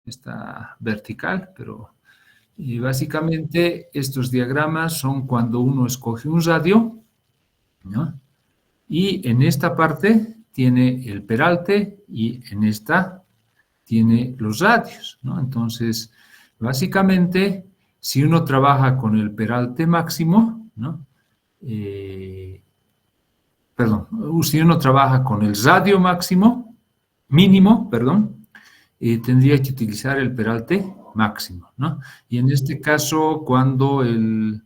está vertical, pero básicamente estos diagramas son cuando uno escoge un radio, ¿no? Y en esta parte tiene el peralte y en esta tiene los radios, ¿no? Entonces, básicamente, si uno trabaja con el peralte máximo, ¿no? Si uno trabaja con el radio mínimo, tendría que utilizar el peralte máximo, ¿no? Y en este caso, cuando el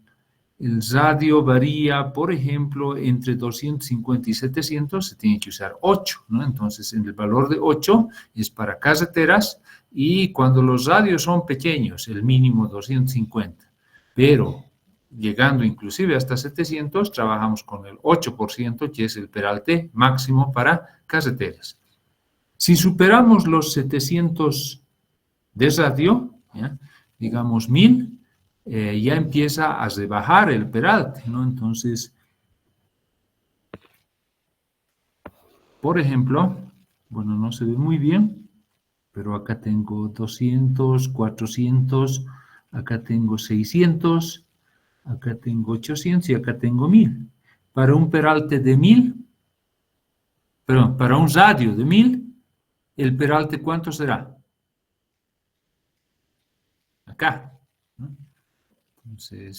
radio varía, por ejemplo, entre 250 y 700, se tiene que usar 8, ¿no? Entonces, el valor de 8 es para carreteras y cuando los radios son pequeños, el mínimo 250, pero llegando inclusive hasta 700, trabajamos con el 8%, que es el peralte máximo para carreteras. Si superamos los 700 de radio, ¿ya? Digamos 1000, ya empieza a rebajar el peralte, ¿no? Entonces, por ejemplo, bueno, no se ve muy bien, pero acá tengo 200, 400, acá tengo 600, acá tengo 800 y acá tengo 1000. Para un peralte de 1000, perdón, para un radio de 1000, ¿el peralte cuánto será? Acá, ¿no? Entonces,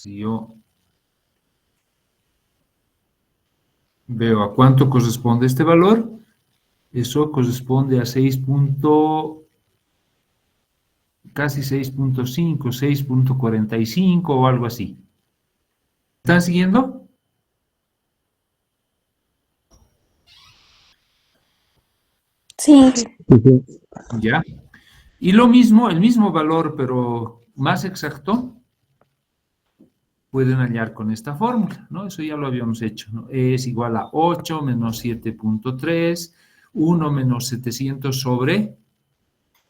si yo veo a cuánto corresponde este valor, eso corresponde a casi 6.5, 6.45 o algo así. ¿Están siguiendo? Sí. Ya. Y lo mismo, el mismo valor, pero más exacto, pueden hallar con esta fórmula, ¿no? Eso ya lo habíamos hecho, ¿no? Es igual a 8 menos 7.3, 1 menos 700 sobre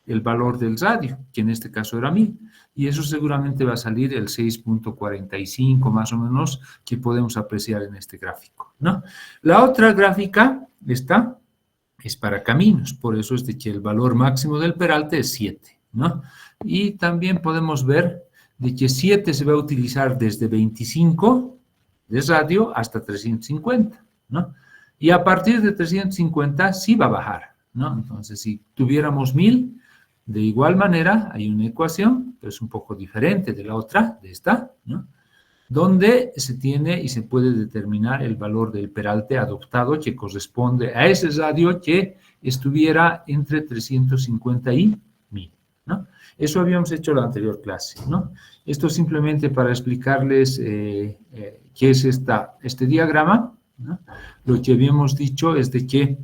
el valor del radio, que en este caso era 1000. Y eso seguramente va a salir el 6.45 más o menos que podemos apreciar en este gráfico, ¿no? La otra gráfica, esta, es para caminos, por eso es de que el valor máximo del peralte es 7, ¿no? Y también podemos ver de que 7 se va a utilizar desde 25 de radio hasta 350, ¿no? Y a partir de 350 sí va a bajar, ¿no? Entonces, si tuviéramos 1000, de igual manera hay una ecuación, pero es un poco diferente de la otra, de esta, ¿no? Donde se tiene y se puede determinar el valor del peralte adoptado que corresponde a ese radio que estuviera entre 350 y 1000, ¿no? Eso habíamos hecho en la anterior clase, ¿no? Esto simplemente para explicarles qué es este diagrama, ¿no? Lo que habíamos dicho es de que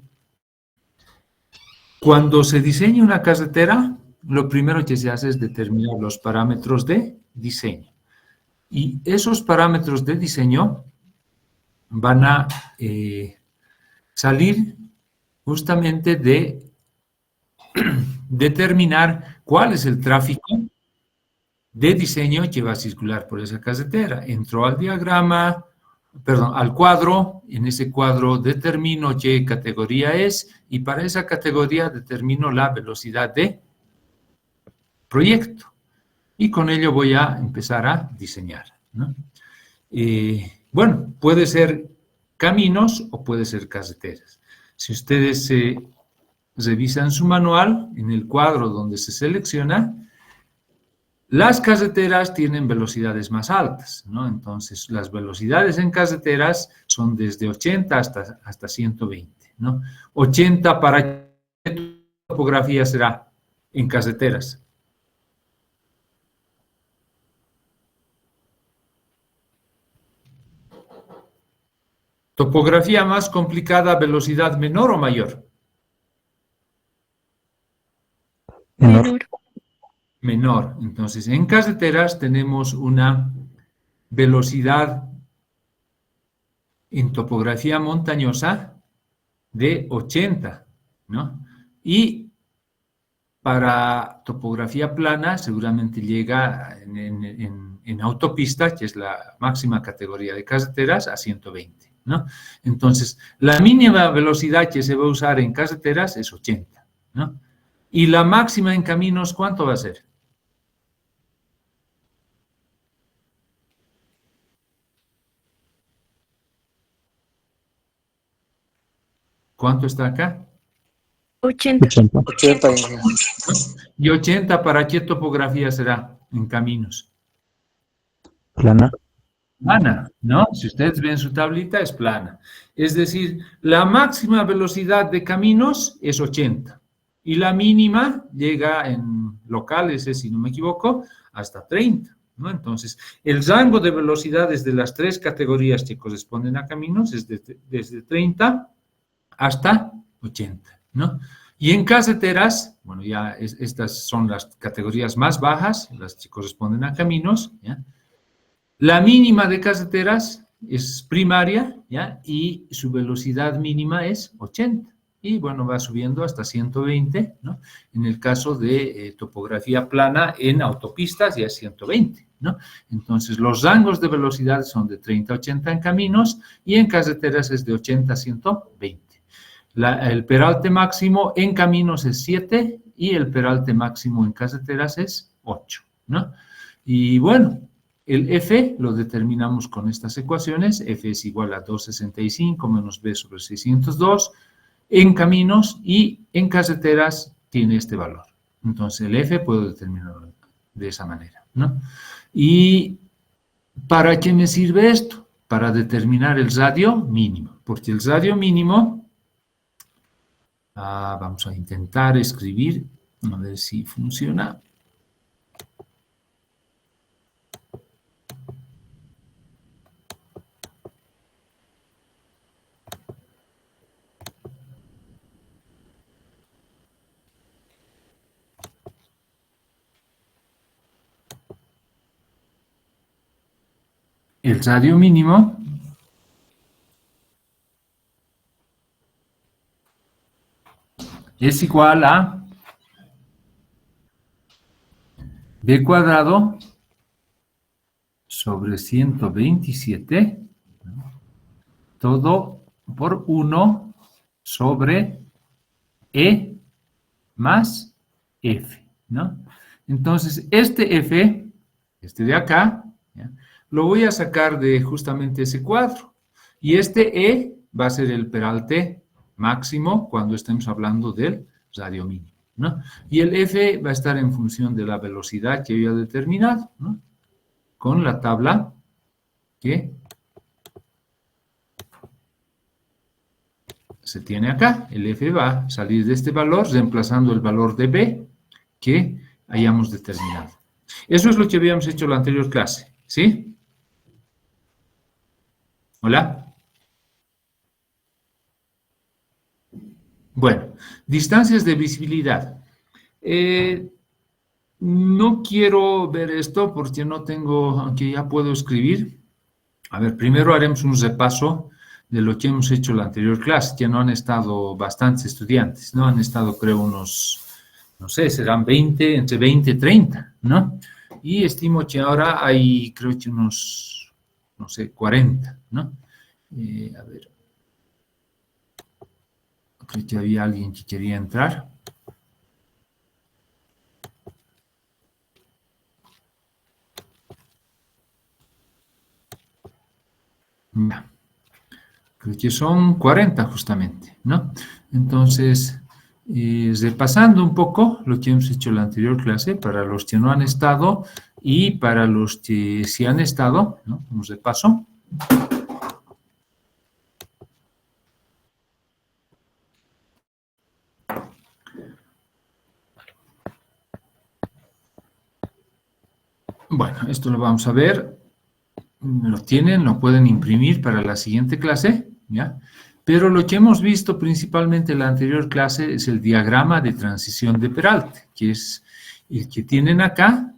cuando se diseña una carretera, lo primero que se hace es determinar los parámetros de diseño. Y esos parámetros de diseño van a salir justamente de determinar cuál es el tráfico de diseño que va a circular por esa carretera. Entró al diagrama, perdón, al cuadro, en ese cuadro determino qué categoría es y para esa categoría determino la velocidad de proyecto. Y con ello voy a empezar a diseñar, ¿no? Bueno, puede ser caminos o puede ser carreteras. Si ustedes revisan su manual, en el cuadro donde se selecciona, las carreteras tienen velocidades más altas, ¿no? Entonces, las velocidades en carreteras son desde 80 hasta 120, ¿no? 80 para qué topografía será en carreteras. Topografía más complicada, velocidad menor o mayor. Menor. Menor. Entonces, en carreteras tenemos una velocidad en topografía montañosa de 80, ¿no? Y para topografía plana seguramente llega en autopista, que es la máxima categoría de carreteras, a 120, ¿no? Entonces, la mínima velocidad que se va a usar en carreteras es 80, ¿no? Y la máxima en caminos, ¿cuánto va a ser? ¿Cuánto está acá? 80. 80. ¿Y 80 para qué topografía será en caminos? Plana. Plana, ¿no? Si ustedes ven su tablita, es plana. Es decir, la máxima velocidad de caminos es 80 y la mínima llega en locales, si no me equivoco, hasta 30, ¿no? Entonces, el rango de velocidades de las tres categorías que corresponden a caminos es desde 30 hasta 80, ¿no? Y en carreteras, bueno, ya estas son las categorías más bajas, las que corresponden a caminos, ¿ya? La mínima de carreteras es primaria, ¿ya? Y su velocidad mínima es 80. Y bueno, va subiendo hasta 120, ¿no? En el caso de topografía plana en autopistas ya es 120, ¿no? Entonces, los rangos de velocidad son de 30 a 80 en caminos y en carreteras es de 80 a 120. El peralte máximo en caminos es 7 y el peralte máximo en carreteras es 8, ¿no? Y bueno, el F lo determinamos con estas ecuaciones. F es igual a 265 menos B sobre 602 en caminos y en carreteras tiene este valor. Entonces, el F puedo determinarlo de esa manera, ¿no? ¿Y para qué me sirve esto? Para determinar el radio mínimo, porque el radio mínimo, vamos a intentar escribir, a ver si funciona. El radio mínimo es igual a b cuadrado sobre 127, todo por 1 sobre E más F, ¿no? Entonces, este F, este de acá, ¿ya? Lo voy a sacar de justamente ese cuadro. Y este E va a ser el peralte máximo cuando estemos hablando del radio mínimo, ¿no? Y el F va a estar en función de la velocidad que yo he determinado, ¿no? Con la tabla que se tiene acá. El F va a salir de este valor reemplazando el valor de B que hayamos determinado. Eso es lo que habíamos hecho en la anterior clase, ¿sí? ¿Hola? Bueno, distancias de visibilidad. No quiero ver esto porque no tengo, aunque ya puedo escribir. A ver, primero haremos un repaso de lo que hemos hecho en la anterior clase, que no han estado bastantes estudiantes, ¿no? Han estado, creo, unos, no sé, serán 20, entre 20 y 30, ¿no? Y estimo que ahora hay, creo que unos, no sé, 40, ¿no? A ver. Creo que había alguien que quería entrar. Ya. Creo que son 40 justamente, ¿no? Entonces, repasando un poco lo que hemos hecho en la anterior clase, para los que no han estado y para los que sí han estado, ¿no? Un repaso. Bueno, esto lo vamos a ver. Lo tienen, lo pueden imprimir para la siguiente clase, ¿ya? Pero lo que hemos visto principalmente en la anterior clase es el diagrama de transición de peralte, que es el que tienen acá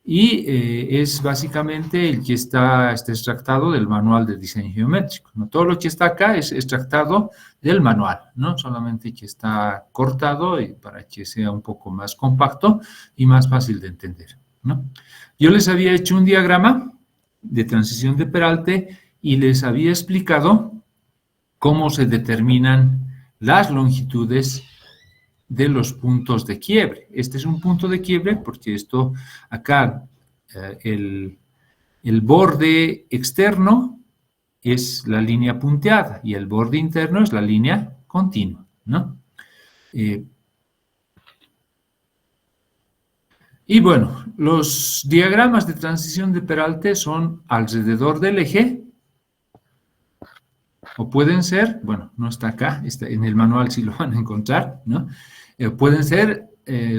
y es básicamente el que está extractado del manual de diseño geométrico, ¿no? Todo lo que está acá es extractado del manual, ¿no? Solamente que está cortado para que sea un poco más compacto y más fácil de entender, ¿no? Yo les había hecho un diagrama de transición de peralte y les había explicado cómo se determinan las longitudes de los puntos de quiebre. Este es un punto de quiebre porque esto acá, el borde externo es la línea punteada y el borde interno es la línea continua, ¿no? Y bueno, los diagramas de transición de Peralta son alrededor del eje, o pueden ser, bueno, no está acá, está en el manual sí lo van a encontrar, ¿no? Pueden ser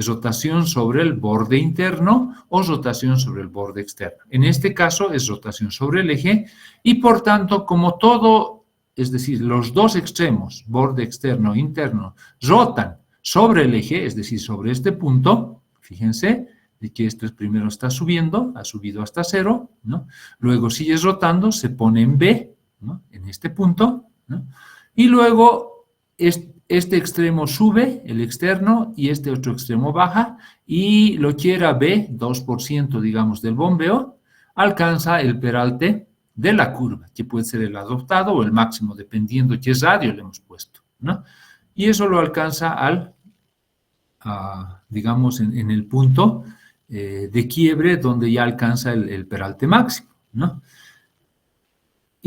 rotación sobre el borde interno o rotación sobre el borde externo. En este caso es rotación sobre el eje y por tanto, como todo, es decir, los dos extremos, borde externo e interno, rotan sobre el eje, es decir, sobre este punto, fíjense, de que esto primero está subiendo, ha subido hasta 0, ¿no? Luego sigue rotando, se pone en B, ¿no? En este punto, ¿no? Y luego este extremo sube, el externo, y este otro extremo baja, y lo que era B, 2% digamos del bombeo, alcanza el peralte de la curva, que puede ser el adoptado o el máximo, dependiendo qué radio le hemos puesto, ¿no? Y eso lo alcanza digamos, en el punto de quiebre donde ya alcanza el peralte máximo, ¿no?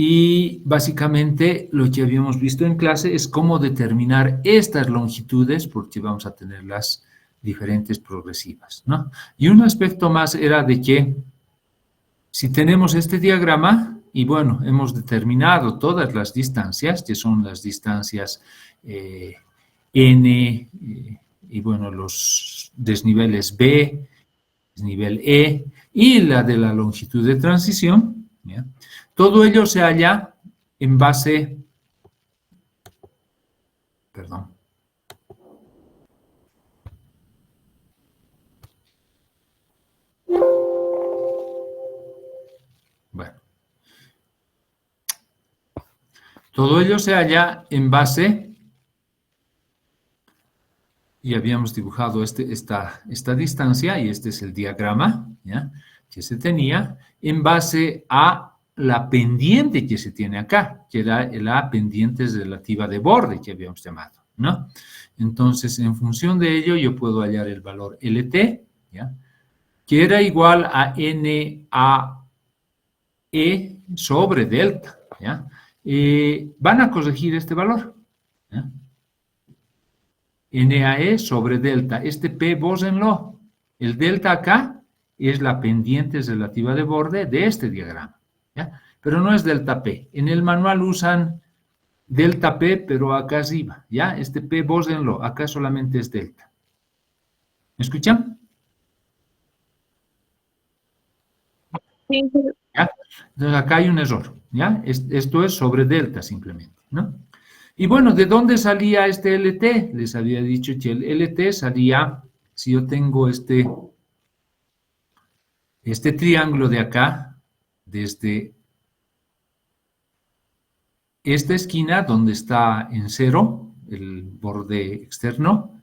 Y básicamente lo que habíamos visto en clase es cómo determinar estas longitudes, porque vamos a tener las diferentes progresivas, ¿no? Y un aspecto más era de que si tenemos este diagrama, y bueno, hemos determinado todas las distancias, que son las distancias N, y bueno, los desniveles B, desnivel E, y la de la longitud de transición, ¿ya? Todo ello se halla en base, perdón, bueno, todo ello se halla en base, y habíamos dibujado esta distancia, y este es el diagrama, ¿ya?, que se tenía, en base a la pendiente que se tiene acá, que era la pendiente relativa de borde que habíamos llamado, ¿no? Entonces, en función de ello, yo puedo hallar el valor LT, ¿ya?, que era igual a NAE sobre delta, ¿ya? Van a corregir este valor, ¿ya? NAE sobre delta. Este P, bósenlo. El delta acá es la pendiente relativa de borde de este diagrama, ¿ya? Pero no es delta P. En el manual usan delta P, pero acá arriba, ¿ya? Este P, bósenlo. Acá solamente es delta. ¿Me escuchan? Sí. ¿Ya? Entonces acá hay un error, ¿ya? Esto es sobre delta simplemente, ¿no? Y bueno, ¿de dónde salía este LT? Les había dicho que el LT salía, si yo tengo este triángulo de acá, desde esta esquina donde está en 0, el borde externo,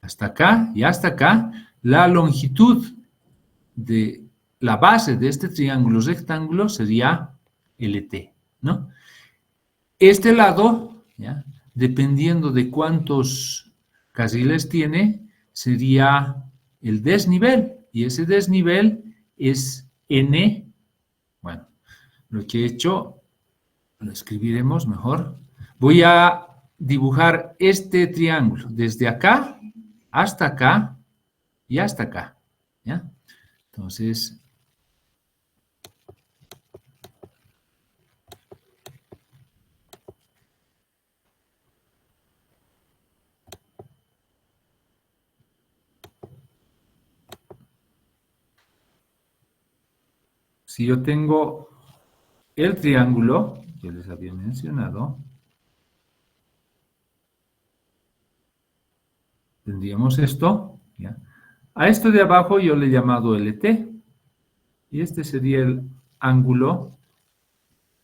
hasta acá y hasta acá, la longitud de la base de este triángulo rectángulo sería LT, ¿no? Este lado, ¿ya?, dependiendo de cuántos carriles tiene, sería el desnivel, y ese desnivel es N. Bueno, lo que he hecho, lo escribiremos mejor. Voy a dibujar este triángulo desde acá hasta acá y hasta acá, ¿ya? Entonces, si yo tengo el triángulo que les había mencionado, tendríamos esto, ¿ya? A esto de abajo yo le he llamado LT, y este sería el ángulo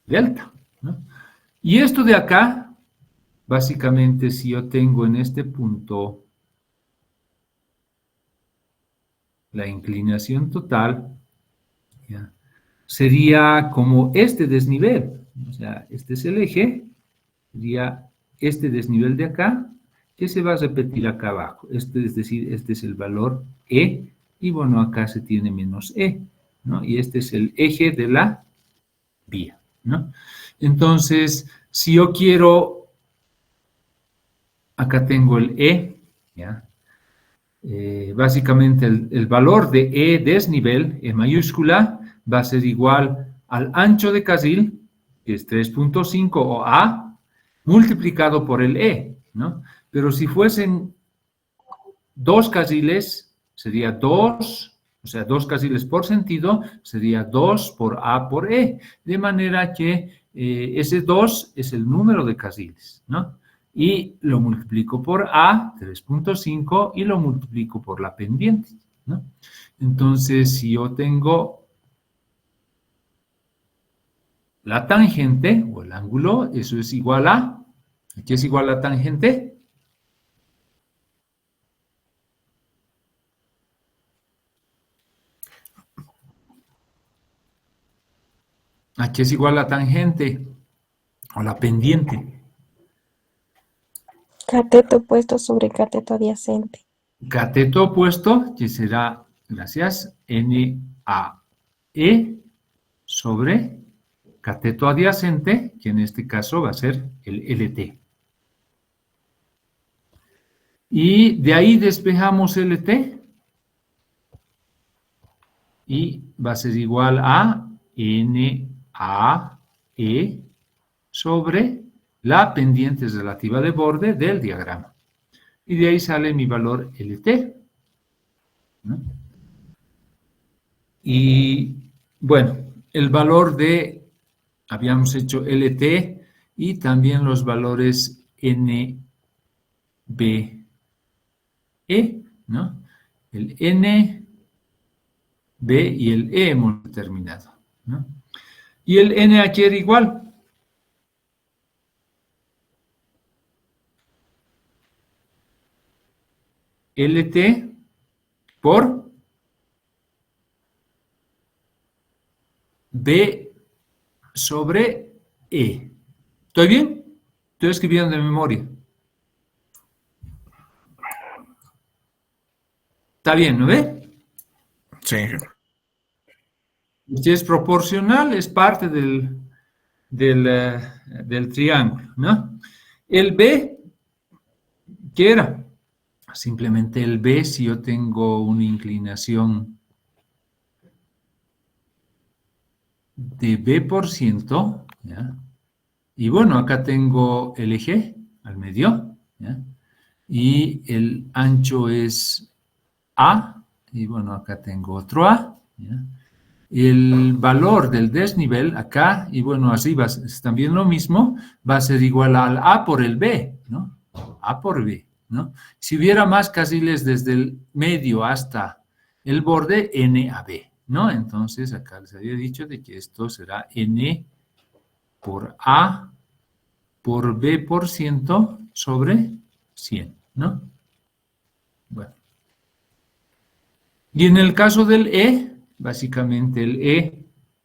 delta, ¿no? Y esto de acá, básicamente, si yo tengo en este punto la inclinación total, ¿ya?, sería como este desnivel. O sea, este es el eje, sería este desnivel de acá, que se va a repetir acá abajo. Es decir, este es el valor E, y bueno, acá se tiene menos E, ¿no? Y este es el eje de la vía, ¿no? Entonces, si yo quiero, acá tengo el E, ¿ya? Básicamente el valor de E desnivel, E mayúscula, va a ser igual al ancho de carril, que es 3.5 o A, multiplicado por el E, ¿no? Pero si fuesen dos carriles, sería 2, o sea, 2 carriles por sentido, sería 2 por A por E, de manera que ese 2 es el número de carriles, ¿no? Y lo multiplico por A, 3.5, y lo multiplico por la pendiente, ¿no? Entonces, si yo tengo la tangente, o el ángulo, eso es igual a, ¿qué es igual a tangente? ¿A qué es igual la tangente? O la pendiente. Cateto opuesto sobre cateto adyacente. Cateto opuesto, que será, gracias, NAE sobre cateto adyacente, que en este caso va a ser el LT. Y de ahí despejamos LT y va a ser igual a NAE sobre la pendiente relativa de borde del diagrama. Y de ahí sale mi valor LT, ¿no? Y bueno, el valor de, habíamos hecho LT y también los valores NBE, ¿no? El N, B y el E hemos determinado, ¿no? Y el N aquí era igual. LT por B sobre E. ¿Estoy bien? Estoy escribiendo de memoria. Está bien, ¿no ve? Sí. Si es proporcional, es parte del triángulo, ¿no? El B, ¿qué era? Simplemente el B, si yo tengo una inclinación de B%, ¿ya? Y bueno, acá tengo el eje al medio, ¿ya? Y el ancho es A, y bueno, acá tengo otro A, ¿ya? El valor del desnivel acá, y bueno, arriba es también lo mismo, va a ser igual al A por el B, ¿no? A por B, ¿no? Si hubiera más carriles desde el medio hasta el borde, N a B, ¿no? Entonces, acá les había dicho de que esto será N por A por B% sobre 100, ¿no? Bueno. Y en el caso del E, básicamente el E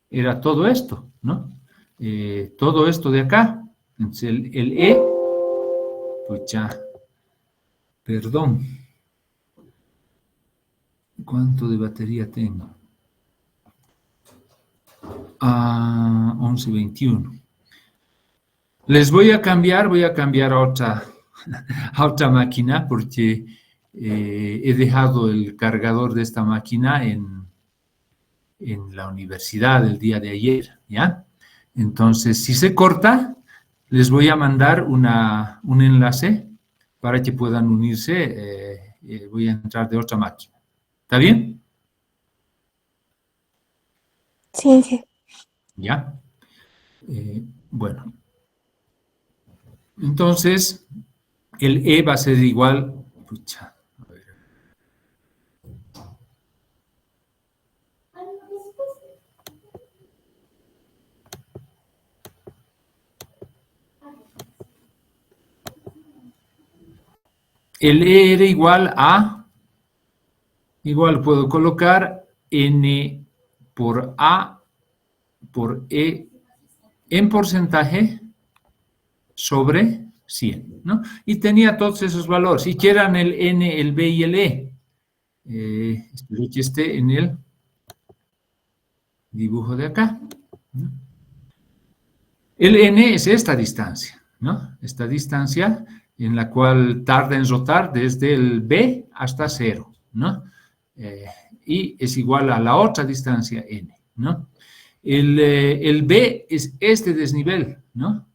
era todo esto, ¿no? Todo esto de acá. Entonces el E, pucha, perdón. ¿Cuánto de batería tengo? 11:21. Les voy a cambiar a otra máquina porque he dejado el cargador de esta máquina en la universidad el día de ayer, ¿ya? Entonces, si se corta, les voy a mandar un enlace para que puedan unirse. Voy a entrar de otra máquina. ¿Está bien? Sí, sí. ¿Ya? Bueno. Entonces, el E va a ser igual... Pucha, a ver. El E era igual a... Igual puedo colocar N por A por E en porcentaje sobre 100, ¿no? Y tenía todos esos valores, y que eran el N, el B y el E. Espero que esté en el dibujo de acá, ¿no? El N es esta distancia, ¿no? Esta distancia en la cual tarda en rotar desde el B hasta 0, ¿no? Y es igual a la otra distancia N, ¿no? El B es este desnivel, ¿no?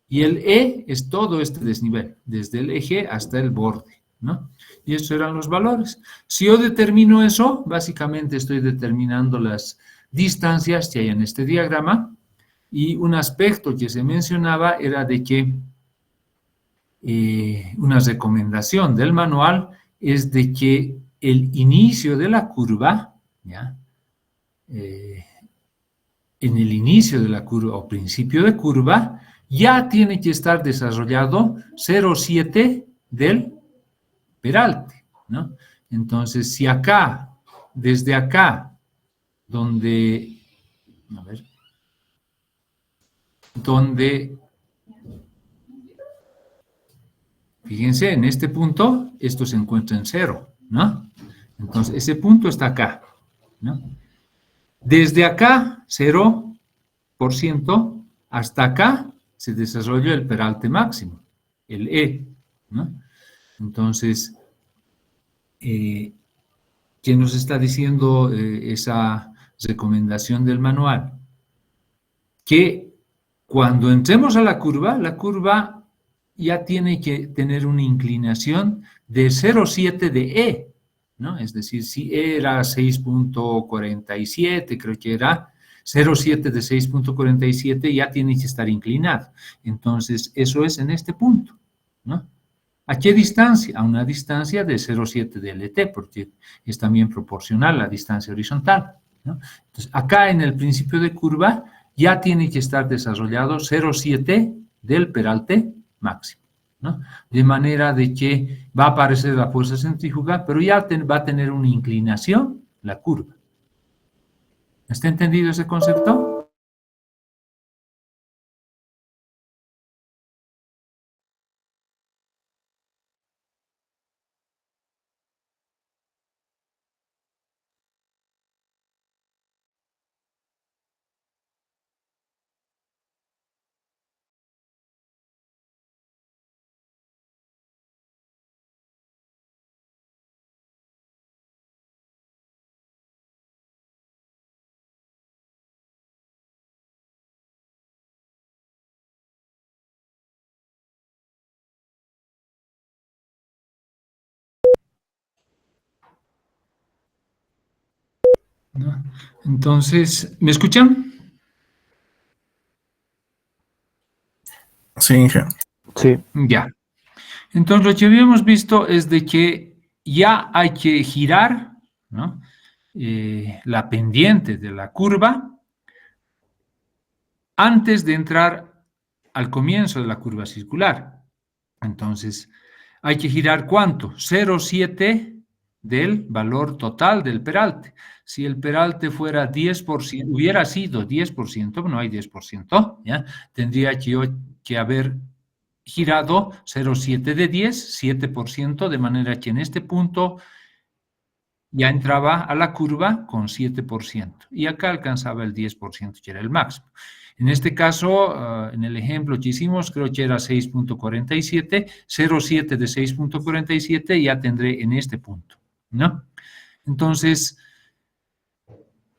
Y el E es todo este desnivel, desde el eje hasta el borde, ¿no? Y estos eran los valores. Si yo determino eso, básicamente estoy determinando las distancias que hay en este diagrama, y un aspecto que se mencionaba era de que una recomendación del manual es de que el inicio de la curva, ¿ya? En el inicio de la curva o principio de curva, ya tiene que estar desarrollado 0,7 del peralte, ¿no? Entonces, si acá, desde acá, donde fíjense, en este punto, esto se encuentra en 0, ¿no? Entonces, ese punto está acá, ¿no? Desde acá, 0%, hasta acá se desarrolla el peralte máximo, el E, ¿no? Entonces, ¿qué nos está diciendo esa recomendación del manual? Que cuando entremos a la curva ya tiene que tener una inclinación de 0,7 de E, ¿no? Es decir, si E era 6.47, creo que era 0,7 de 6.47, ya tiene que estar inclinado. Entonces, eso es en este punto, ¿no? ¿A qué distancia? A una distancia de 0,7 de LT, porque es también proporcional a la distancia horizontal, ¿no? Entonces, acá en el principio de curva ya tiene que estar desarrollado 0,7 del peralte máximo, ¿no? De manera de que va a aparecer la fuerza centrífuga, pero ya va a tener una inclinación la curva. ¿Está entendido ese concepto? ¿No? Entonces, ¿me escuchan? Sí, Inge. Sí. Ya. Entonces, lo que habíamos visto es de que ya hay que girar, ¿no? La pendiente de la curva antes de entrar al comienzo de la curva circular. Entonces, hay que girar ¿cuánto? 0,7 del valor total del peralte. Si el peralte fuera 10%, hubiera sido 10%, no hay 10%, ¿ya? Tendría que haber girado 0,7 de 10, 7%, de manera que en este punto ya entraba a la curva con 7% y acá alcanzaba el 10%, que era el máximo. En este caso, en el ejemplo que hicimos, creo que era 6.47, 0,7 de 6.47 ya tendré en este punto, ¿no? Entonces,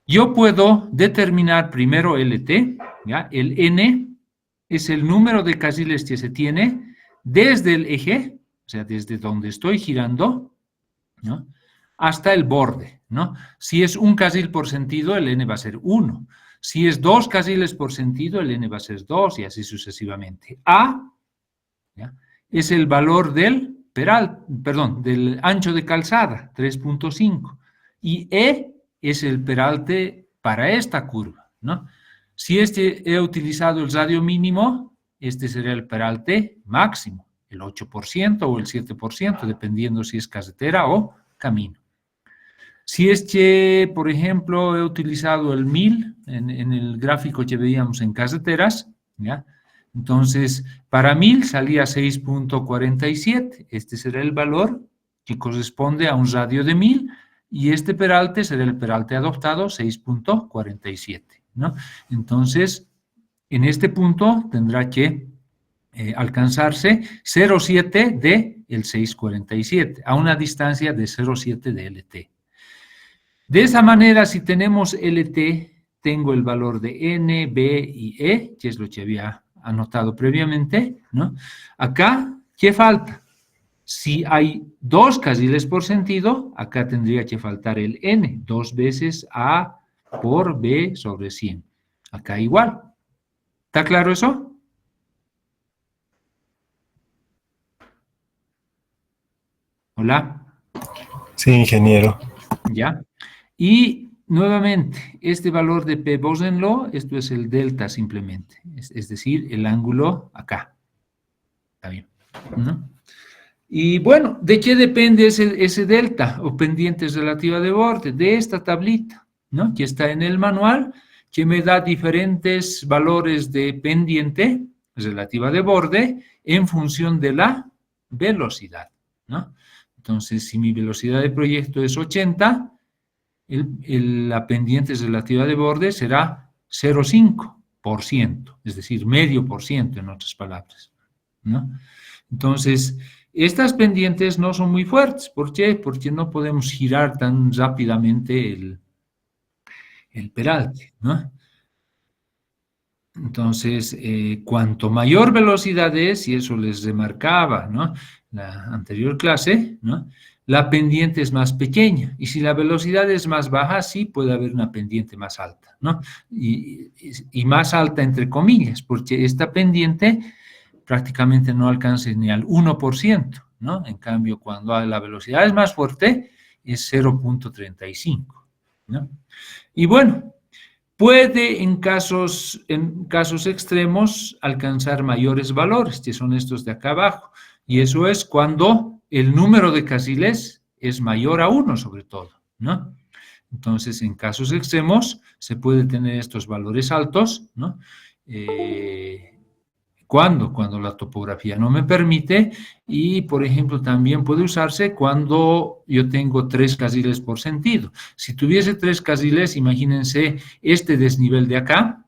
yo puedo determinar primero LT, ¿ya? El N es el número de carriles que se tiene desde el eje, o sea, desde donde estoy girando, ¿no? Hasta el borde, ¿no? Si es un carril por sentido, el N va a ser 1. Si es 2 carriles por sentido, el N va a ser 2 y así sucesivamente. A, ¿ya? Es el valor del del ancho de calzada, 3.5. Y E es el peralte para esta curva, ¿no? Si he utilizado el radio mínimo, este será el peralte máximo, el 8% o el 7%, dependiendo si es carretera o camino. Si es que, por ejemplo, he utilizado el 1000 en el gráfico que veíamos en carreteras, ¿ya? Entonces, para 1000 salía 6.47. Este será el valor que corresponde a un radio de 1000 y este peralte será el peralte adoptado, 6.47, ¿no? Entonces, en este punto tendrá que alcanzarse 0,7 de el 647, a una distancia de 0,7 de LT. De esa manera, si tenemos LT, tengo el valor de N, B y E, que es lo que había anotado previamente, ¿no? Acá, ¿qué falta? Si hay 2 carriles por sentido, acá tendría que faltar el N, 2 veces A por B sobre 100. Acá igual. ¿Está claro eso? Hola. Sí, ingeniero. ¿Ya? Y nuevamente, este valor de P Boson-Law, esto es el delta simplemente, es decir, el ángulo acá. ¿Está bien? ¿No? Y bueno, ¿de qué depende ese delta o pendientes relativa de borde? De esta tablita, ¿no? Que está en el manual, que me da diferentes valores de pendiente relativa de borde en función de la velocidad, ¿no? Entonces, si mi velocidad de proyecto es 80, la pendiente relativa de borde será 0,5%, es decir, medio por ciento en otras palabras, ¿no? Entonces, estas pendientes no son muy fuertes. ¿Por qué? Porque no podemos girar tan rápidamente el peralte, ¿no? Entonces, cuanto mayor velocidad es, y eso les remarcaba, ¿no? La anterior clase, ¿no? La pendiente es más pequeña, y si la velocidad es más baja, sí puede haber una pendiente más alta, ¿no? Y más alta entre comillas, porque esta pendiente prácticamente no alcanza ni al 1%, ¿no? En cambio, cuando la velocidad es más fuerte, es 0.35, ¿no? Y bueno, puede en casos extremos alcanzar mayores valores, que son estos de acá abajo, y eso es cuando el número de carriles es mayor a 1 sobre todo, ¿no? Entonces, en casos extremos se puede tener estos valores altos, ¿no? Cuando la topografía no me permite, y por ejemplo también puede usarse cuando yo tengo 3 carriles por sentido. Si tuviese 3 carriles, imagínense este desnivel de acá,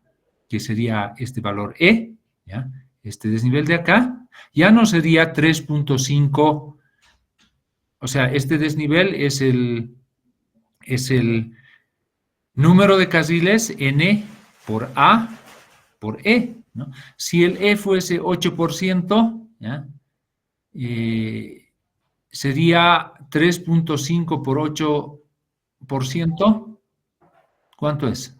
que sería este valor E, ¿ya? Este desnivel de acá, ya no sería 3.5, o sea, este desnivel es el número de carriles N por A por E, ¿no? Si el E fuese 8%, ¿ya? Sería 3.5 por 8%. ¿Cuánto es?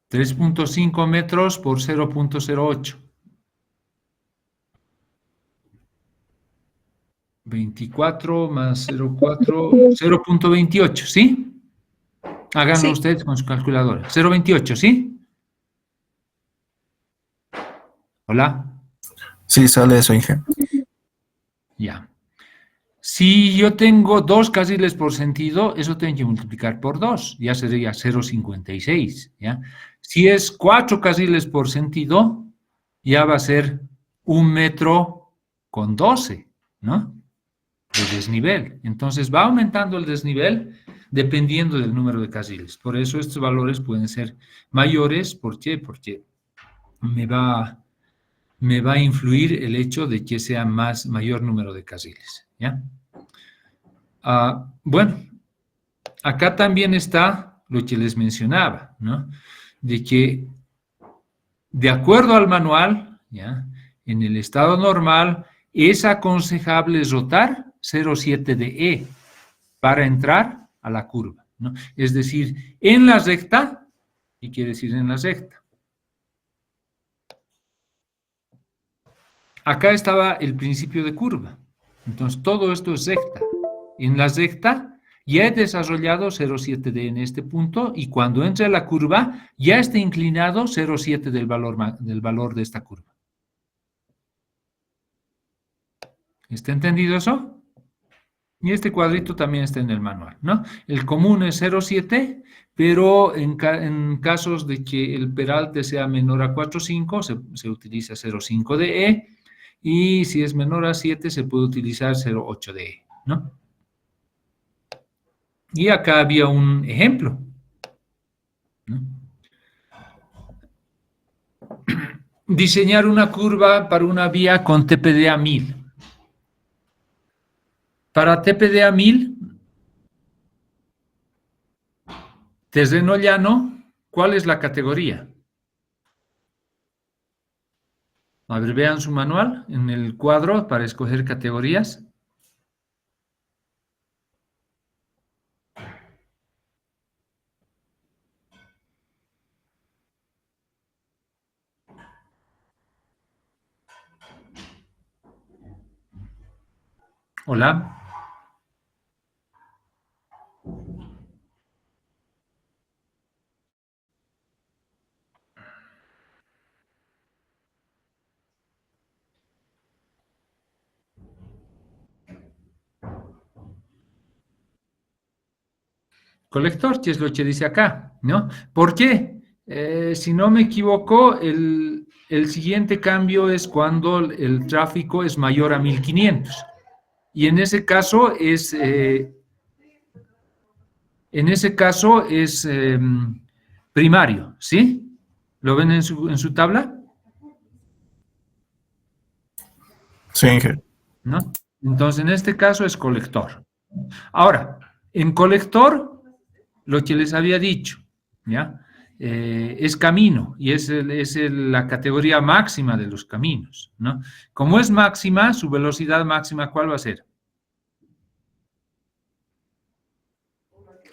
$3.5 metros por 0.08. 24 más 0.4, 0.28, ¿sí? Háganlo Sí. ustedes con su calculadora. 0.28, ¿sí? Hola. Sí, sale eso, Inge. Ya. Si yo tengo 2 carriles por sentido, eso tengo que multiplicar por 2, ya sería 0,56, ¿ya? Si es 4 carriles por sentido, ya va a ser 1 metro con 12, ¿no? De desnivel. Entonces va aumentando el desnivel dependiendo del número de carriles. Por eso estos valores pueden ser mayores. ¿Por qué? Porque me va a influir el hecho de que sea mayor número de carriles, ¿ya? Bueno, acá también está lo que les mencionaba, ¿no? De que, de acuerdo al manual, ¿ya? En el estado normal, es aconsejable rotar 0,7 de E para entrar a la curva, ¿no? Es decir, en la recta, ¿qué quiere decir en la recta? Acá estaba el principio de curva, entonces todo esto es recta. En la recta ya he desarrollado 0,7D en este punto y cuando entre a la curva ya está inclinado 0,7 del valor de esta curva. ¿Está entendido eso? Y este cuadrito también está en el manual, ¿no? El común es 0,7, pero en casos de que el peralte sea menor a 4,5, se utiliza 0,5 de E, y si es menor a 7, se puede utilizar 0,8 de E, ¿no? Y acá había un ejemplo, ¿no? Diseñar una curva para una vía con TPD a 1000. Para TPD a 1000, terreno llano, ¿cuál es la categoría? A ver, vean su manual en el cuadro para escoger categorías. Hola. Colector, que es lo que dice acá, ¿no? ¿Por qué? Si no me equivoco, el siguiente cambio es cuando el tráfico es mayor a 1500. Y en ese caso es primario, ¿sí? ¿Lo ven en su tabla? Sí, Inge. ¿No? Entonces, en este caso es colector. Ahora, en colector, lo que les había dicho, ¿ya? Es camino y es la categoría máxima de los caminos, ¿no? Como es máxima, su velocidad máxima, ¿cuál va a ser?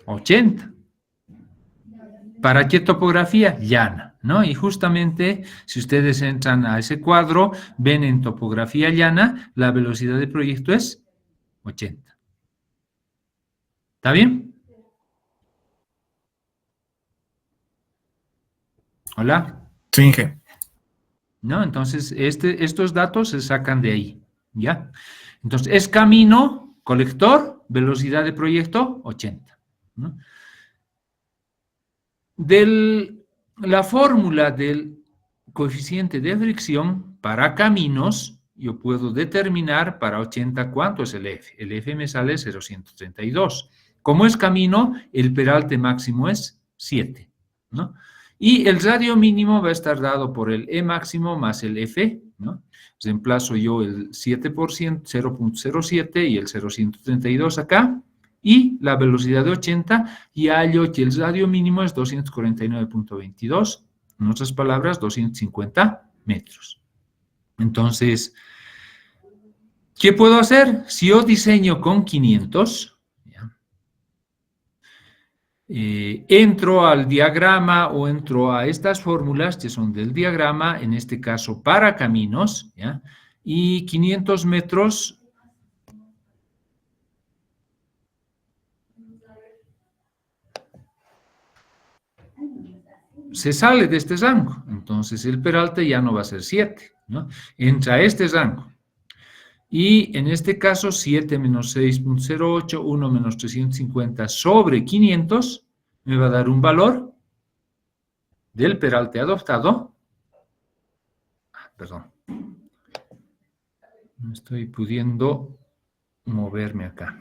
80. ¿Para qué topografía? Llana, ¿no? Y justamente, si ustedes entran a ese cuadro, ven en topografía llana, la velocidad de proyecto es 80. ¿Está bien? Hola. Sí, Inge. ¿No? Entonces, estos datos se sacan de ahí, ¿ya? Entonces, es camino, colector, velocidad de proyecto, 80, ¿no? La fórmula del coeficiente de fricción para caminos, yo puedo determinar para 80 cuánto es el F. El F me sale 0,132. Como es camino, el peralte máximo es 7, ¿no? Y el radio mínimo va a estar dado por el E máximo más el F, ¿no? Reemplazo yo el 7%, 0,07 y el 0,132 acá, y la velocidad de 80, y hallo que el radio mínimo es 249.22, en otras palabras, 250 metros. Entonces, ¿qué puedo hacer? Si yo diseño con 500, entro al diagrama o entro a estas fórmulas que son del diagrama, en este caso para caminos, ¿ya? Y 500 metros se sale de este rango, entonces el peralte ya no va a ser 7, ¿no? Entra a este rango. Y en este caso, 7 menos 6.08, 1 menos 350 sobre 500, me va a dar un valor del peralte adoptado. Perdón. No estoy pudiendo moverme acá.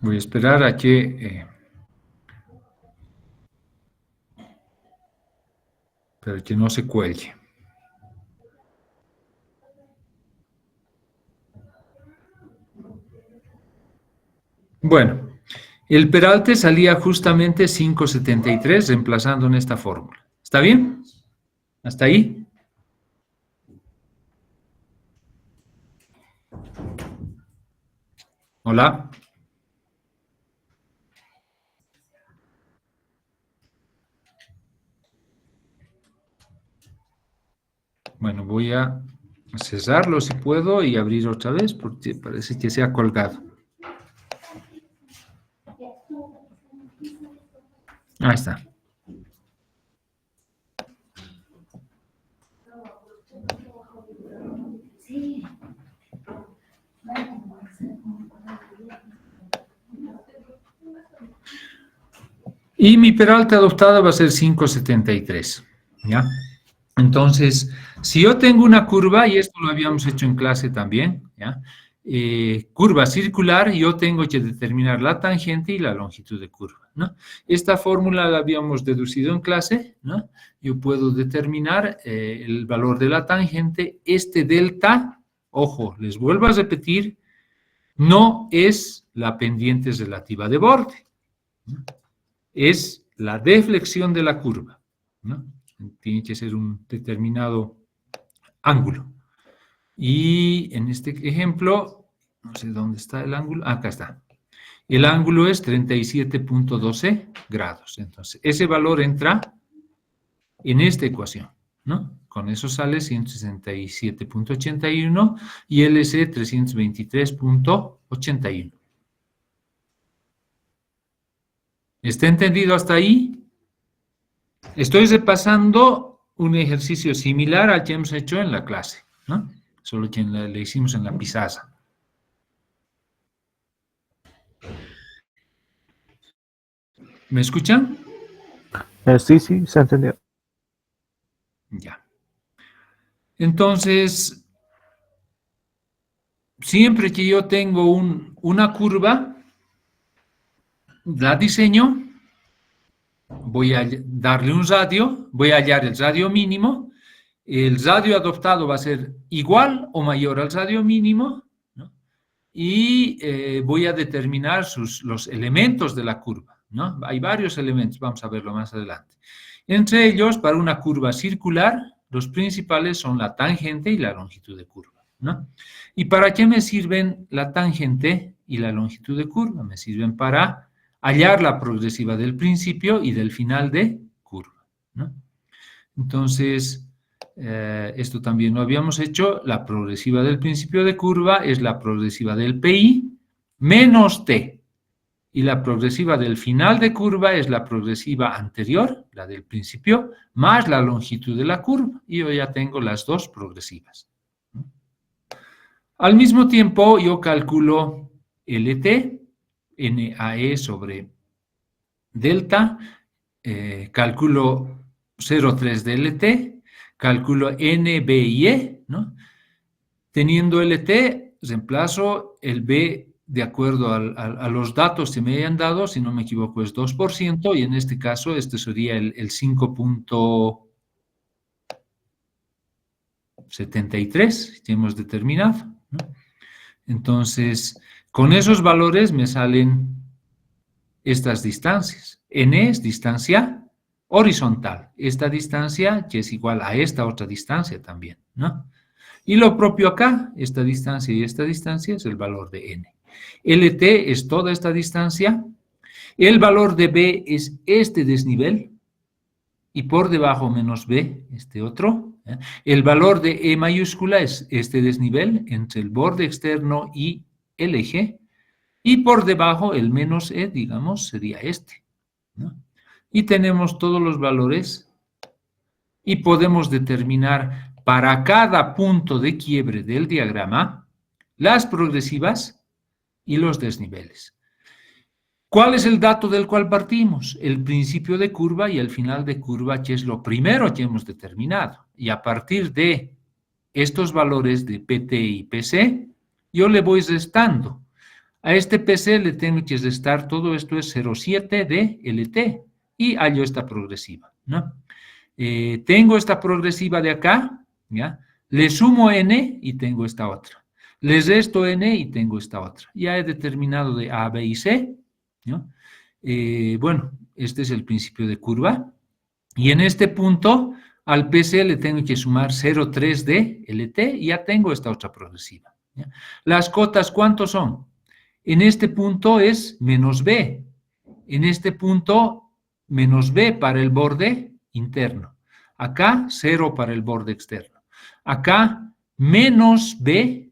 Voy a esperar a que... pero que no se cuelgue. Bueno, el peralte salía justamente 5,73, reemplazando en esta fórmula. ¿Está bien? ¿Hasta ahí? Hola. Bueno, voy a Cesarlo si puedo y abrir otra vez porque parece que se ha colgado. Ahí está. Y mi peralte adoptada va a ser 5,73, ¿ya? Entonces, si yo tengo una curva, y esto lo habíamos hecho en clase también, ¿ya? Curva circular, yo tengo que determinar la tangente y la longitud de curva, ¿no? Esta fórmula la habíamos deducido en clase, ¿no? Yo puedo determinar el valor de la tangente, este delta, ojo, les vuelvo a repetir, no es la pendiente relativa de borde, ¿no? Es la deflexión de la curva, ¿no? Tiene que ser un determinado ángulo. Y en este ejemplo, no sé dónde está el ángulo, acá está. El ángulo es 37,12 grados. Entonces, ese valor entra en esta ecuación, ¿no? Con eso sale 167,81 y LC 323,81. ¿Está entendido hasta ahí? Estoy repasando un ejercicio similar al que hemos hecho en la clase, ¿no? Solo que le hicimos en la pizarra. ¿Me escuchan? Sí, sí, se entendió. Ya. Entonces, siempre que yo tengo una curva, la diseño, voy a darle un radio, voy a hallar el radio mínimo, el radio adoptado va a ser igual o mayor al radio mínimo, ¿no? Y voy a determinar los elementos de la curva, ¿no? Hay varios elementos, vamos a verlo más adelante. Entre ellos, para una curva circular, los principales son la tangente y la longitud de curva, ¿no? ¿Y para qué me sirven la tangente y la longitud de curva? Me sirven para hallar la progresiva del principio y del final de curva, ¿no? Entonces, esto también lo habíamos hecho, la progresiva del principio de curva es la progresiva del PI menos T, y la progresiva del final de curva es la progresiva anterior, la del principio, más la longitud de la curva, y yo ya tengo las dos progresivas. Al mismo tiempo, yo calculo LT, NAE sobre delta, calculo 0,3 de LT, calculo NBIE, ¿no? Teniendo LT, reemplazo el B de acuerdo a los datos que me hayan dado, si no me equivoco es 2%, y en este caso este sería el 5,73 que hemos determinado, ¿no? Entonces, con esos valores me salen estas distancias. N es distancia horizontal, esta distancia que es igual a esta otra distancia también, ¿no? Y lo propio acá, esta distancia y esta distancia es el valor de N. LT es toda esta distancia, el valor de B es este desnivel, y por debajo menos B, este otro. El valor de E mayúscula es este desnivel entre el borde externo y el eje, y por debajo el menos E, digamos, sería este, ¿no? Y tenemos todos los valores y podemos determinar para cada punto de quiebre del diagrama las progresivas y los desniveles. ¿Cuál es el dato del cual partimos? El principio de curva y el final de curva, que es lo primero que hemos determinado. Y a partir de estos valores de PT y PC, yo le voy restando. A este PC le tengo que restar, todo esto es 0,7 de LT, y hallo esta progresiva, ¿no? Tengo esta progresiva de acá, ¿ya? Le sumo N y tengo esta otra. Le resto N y tengo esta otra. Ya he determinado de A, B y C, ¿no? Bueno, este es el principio de curva. Y en este punto, al PC le tengo que sumar 0,3 de LT y ya tengo esta otra progresiva, ¿ya? Las cotas, ¿cuántos son? En este punto es menos B. En este punto, menos B para el borde interno. Acá, 0 para el borde externo. Acá, menos B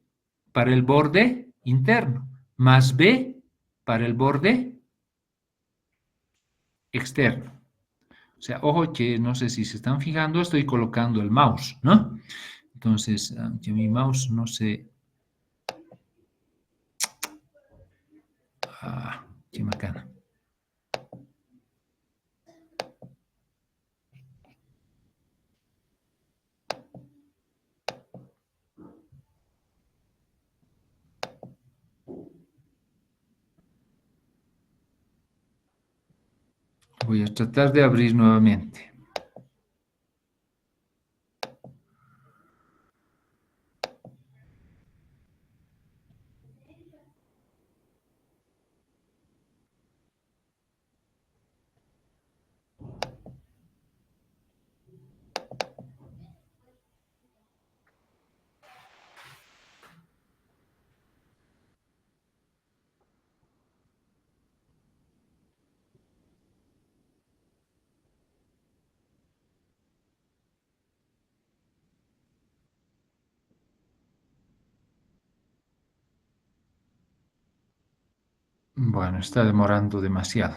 para el borde interno, más B para el borde externo. O sea, ojo que no sé si se están fijando, estoy colocando el mouse, ¿no? Entonces, que mi mouse no se... qué bacana. Voy a tratar de abrir nuevamente. Bueno, está demorando demasiado.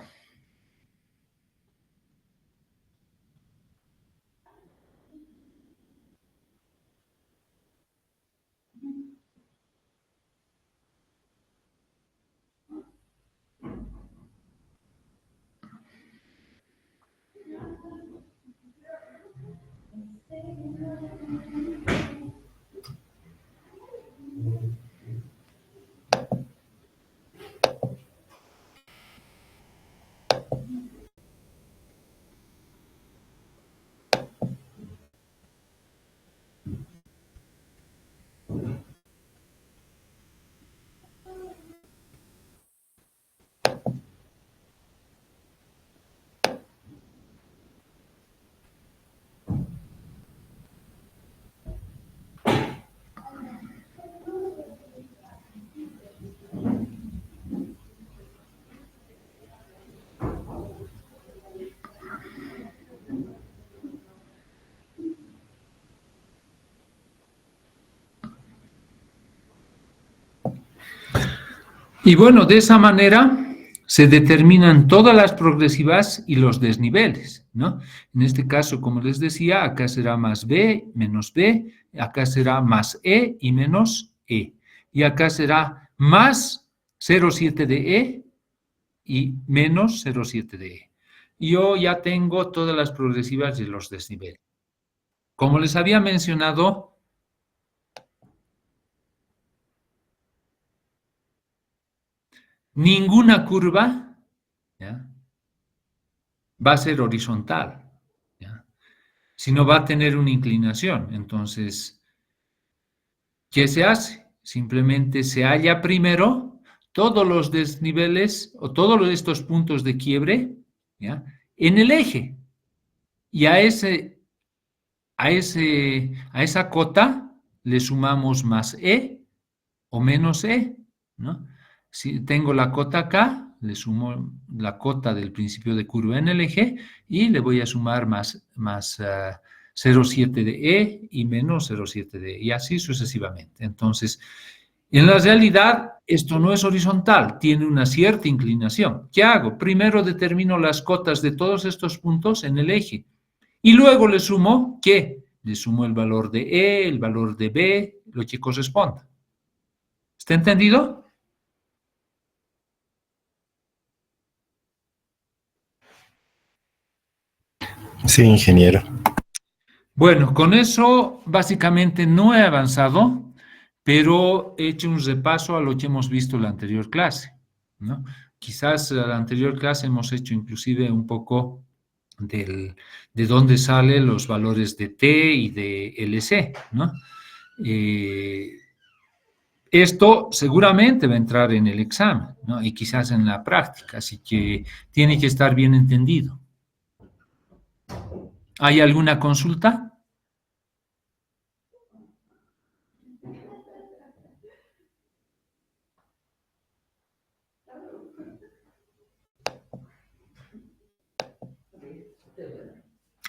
Y bueno, de esa manera se determinan todas las progresivas y los desniveles, ¿no? En este caso, como les decía, acá será más B, menos B, acá será más E y menos E. Y acá será más 0,7 de E y menos 0,7 de E. Yo ya tengo todas las progresivas y los desniveles. Como les había mencionado, ninguna curva, ¿ya?, va a ser horizontal, ¿ya?, sino va a tener una inclinación. Entonces, ¿qué se hace? Simplemente se halla primero todos los desniveles o todos estos puntos de quiebre, ¿ya?, en el eje. Y a esa cota le sumamos más E o menos E, ¿no? Si tengo la cota acá, le sumo la cota del principio de curva en el eje y le voy a sumar más 0,7 de E y menos 0,7 de E, y así sucesivamente. Entonces, en la realidad, esto no es horizontal, tiene una cierta inclinación. ¿Qué hago? Primero determino las cotas de todos estos puntos en el eje y luego le sumo, ¿qué? Le sumo el valor de E, el valor de B, lo que corresponda. ¿Está entendido? Sí, ingeniero. Bueno, con eso básicamente no he avanzado, pero he hecho un repaso a lo que hemos visto en la anterior clase, ¿no? Quizás en la anterior clase hemos hecho inclusive un poco de dónde salen los valores de T y de LC, ¿no? Esto seguramente va a entrar en el examen, ¿no?, y quizás en la práctica, así que tiene que estar bien entendido. ¿Hay alguna consulta?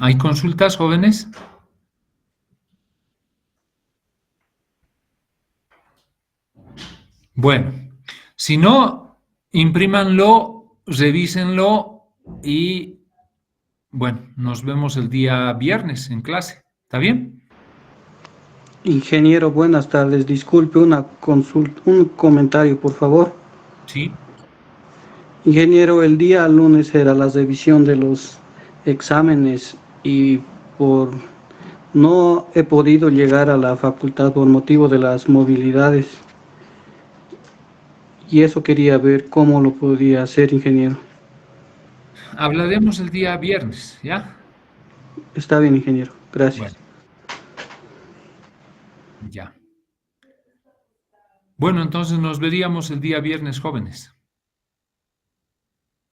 ¿Hay consultas, jóvenes? Bueno, si no, imprímanlo, revísenlo y, bueno, nos vemos el día viernes en clase. ¿Está bien? Ingeniero, buenas tardes. Disculpe una consulta, un comentario, por favor. Sí. Ingeniero, el día lunes era la revisión de los exámenes y no he podido llegar a la facultad por motivo de las movilidades. Y eso quería ver cómo lo podía hacer, ingeniero. Hablaremos el día viernes, ¿ya? Está bien, ingeniero. Gracias. Ya. Bueno, entonces nos veríamos el día viernes, jóvenes.